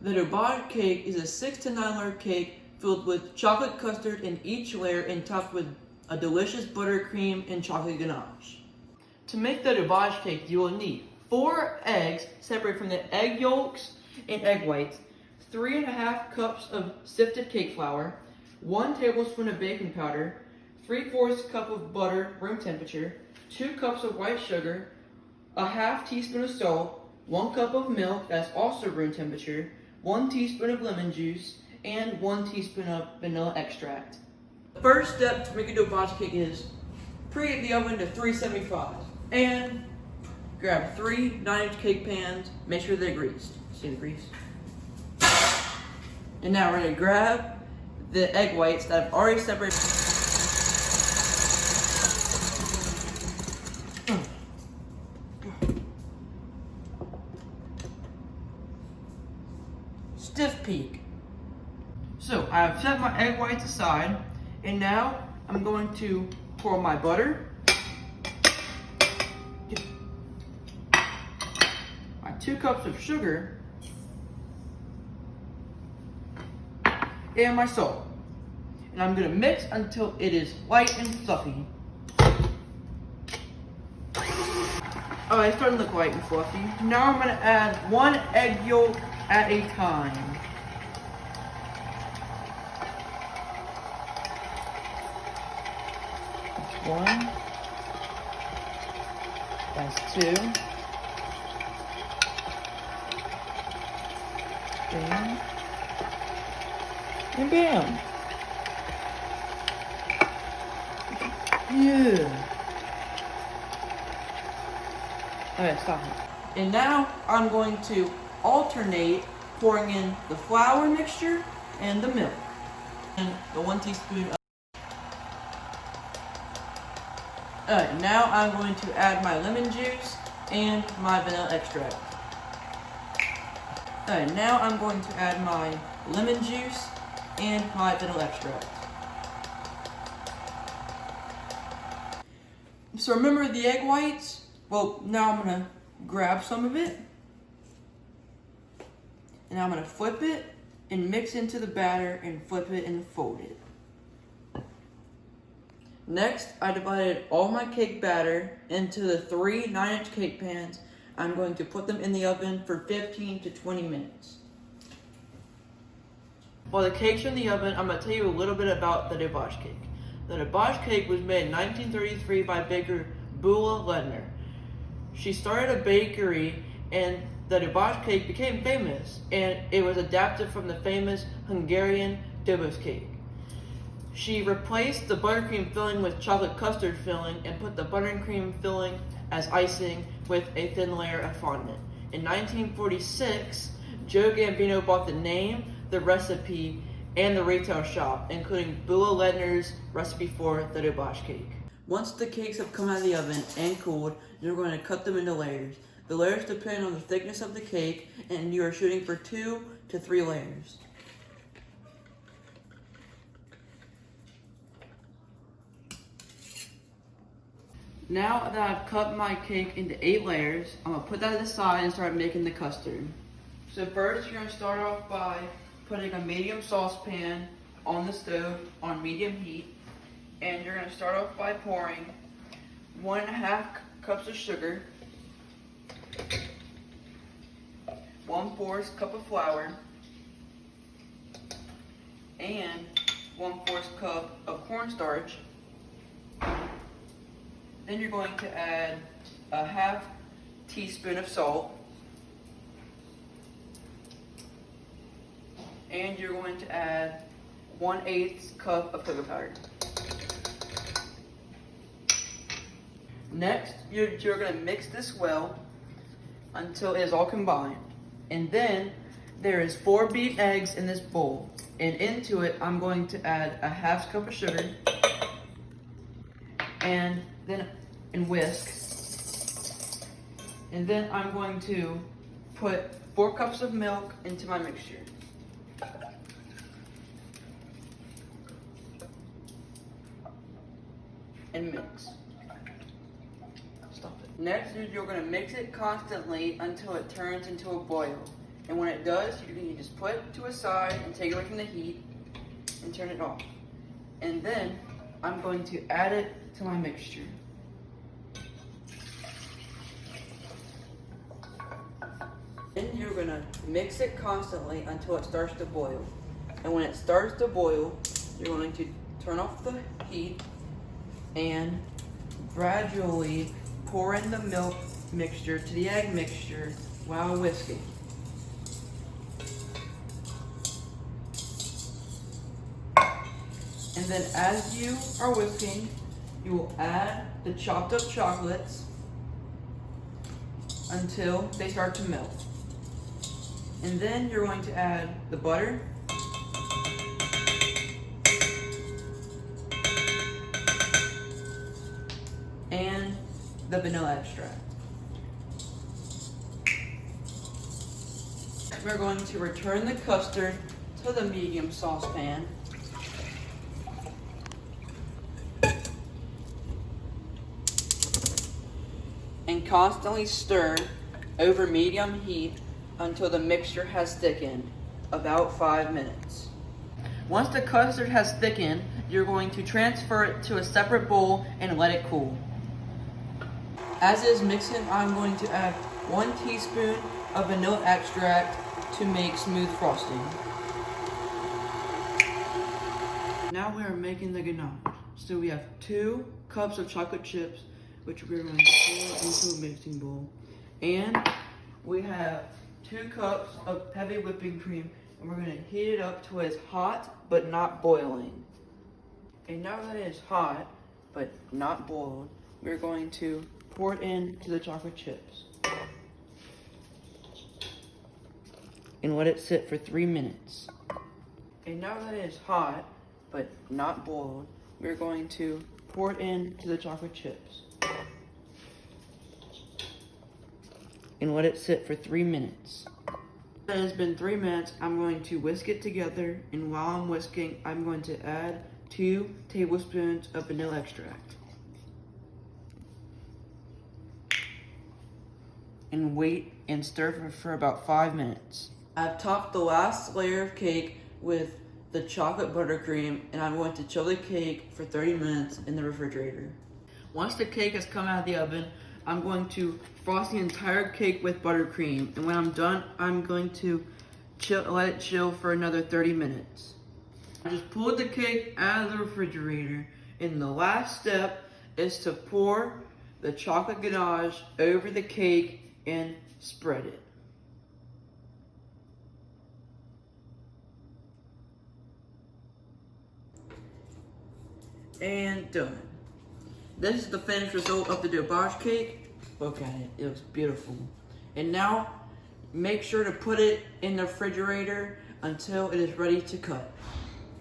The Dubaj cake is a 6 to 9 layer cake filled with chocolate custard in each layer and topped with a delicious buttercream and chocolate ganache. To make the Dubaj cake, you will need 4 eggs separated from the egg yolks and egg whites, 3.5 cups of sifted cake flour, 1 tablespoon of baking powder, 3/4 cup of butter room temperature, 2 cups of white sugar, a half teaspoon of salt, 1 cup of milk that's also room temperature, 1 teaspoon of lemon juice, and 1 teaspoon of vanilla extract. The first step to make a Dubaj cake is preheat the oven to 375 and grab 3 9-inch cake pans, make sure they're greased. See the grease? And now we're going to grab the egg whites that I've already separated. Stiff peak. So I've set my egg whites aside, and now I'm going to pour my butter, my 2 cups of sugar, and my salt. And I'm going to mix until it is light and fluffy. Oh, it's starting to look light and fluffy. Now I'm going to add 1 egg yolk at a time. That's 1. That's 2. Bam. And bam. Yeah. Okay, stop it. And now I'm going to alternate pouring in the flour mixture and the milk. And the 1 teaspoon of... now I'm going to add my lemon juice and my vanilla extract. Now I'm going to add my lemon juice and my vanilla extract. So remember the egg whites? Well, now I'm going to grab some of it, and I'm going to flip it and mix into the batter and flip it and fold it. Next, I divided all my cake batter into the 3 9-inch cake pans. I'm going to put them in the oven for 15 to 20 minutes. While the cake's in the oven, I'm going to tell you a little bit about the Dubaj cake. The Dubaj cake was made in 1933 by baker Beulah Ledner. She started a bakery, and the Dubaj cake became famous, and it was adapted from the famous Hungarian Doboz cake. She replaced the buttercream filling with chocolate custard filling and put the buttercream filling as icing with a thin layer of fondant. In 1946, Joe Gambino bought the name, the recipe, and the retail shop, including Beulah Ledner's recipe for the Dubaj cake. Once the cakes have come out of the oven and cooled, you're going to cut them into layers. The layers depend on the thickness of the cake, and you are shooting for 2 to 3 layers. Now that I've cut my cake into 8 layers, I'm going to put that aside and start making the custard. So first, you're going to start off by putting a medium saucepan on the stove on medium heat. And you're going to start off by pouring 1.5 cups of sugar, 1/4 cup of flour, and 1/4 cup of cornstarch. Then you're going to add a half teaspoon of salt. And you're going to add 1/8 cup of cocoa powder. Next, you're going to mix this well until it is all combined. And then there is 4 beaten eggs in this bowl. And into it, I'm going to add a half cup of sugar and whisk. And then I'm going to put 4 cups of milk into my mixture. And mix. Stop it. Next, you're going to mix it constantly until it turns into a boil. And when it does, you can just put it to a side and take it away from the heat and turn it off. And then I'm going to add it to my mixture. Then you're gonna mix it constantly until it starts to boil. And when it starts to boil, you're going to turn off the heat and gradually pour in the milk mixture to the egg mixture while whisking. And then as you are whisking, you will add the chopped up chocolates until they start to melt. And then you're going to add the butter, and the vanilla extract. We're going to return the custard to the medium saucepan. And constantly stir over medium heat until the mixture has thickened, about 5 minutes. Once the custard has thickened, you're going to transfer it to a separate bowl and let it cool. As it is mixing, I'm going to add 1 teaspoon of vanilla extract to make smooth frosting. Now we are making the ganache. So we have 2 cups of chocolate chips, which we're going to pour into a mixing bowl. And we have 2 cups of heavy whipping cream, and we're going to heat it up till it's hot but not boiling. And now that it is hot but not boiled, we're going to pour it into the chocolate chips and let it sit for 3 minutes. And now that it is hot but not boiled, we're going to pour it into the chocolate chips and let it sit for 3 minutes. When it has been 3 minutes, I'm going to whisk it together, and while I'm whisking, I'm going to add 2 tablespoons of vanilla extract. And wait and stir for about 5 minutes. I've topped the last layer of cake with the chocolate buttercream, and I'm going to chill the cake for 30 minutes in the refrigerator. Once the cake has come out of the oven, I'm going to frost the entire cake with buttercream, and when I'm done, I'm going to let it chill for another 30 minutes. I just pulled the cake out of the refrigerator, and the last step is to pour the chocolate ganache over the cake and spread it. And done. This is the finished result of the debauch cake. Look at it, it looks beautiful. And now, make sure to put it in the refrigerator until it is ready to cut.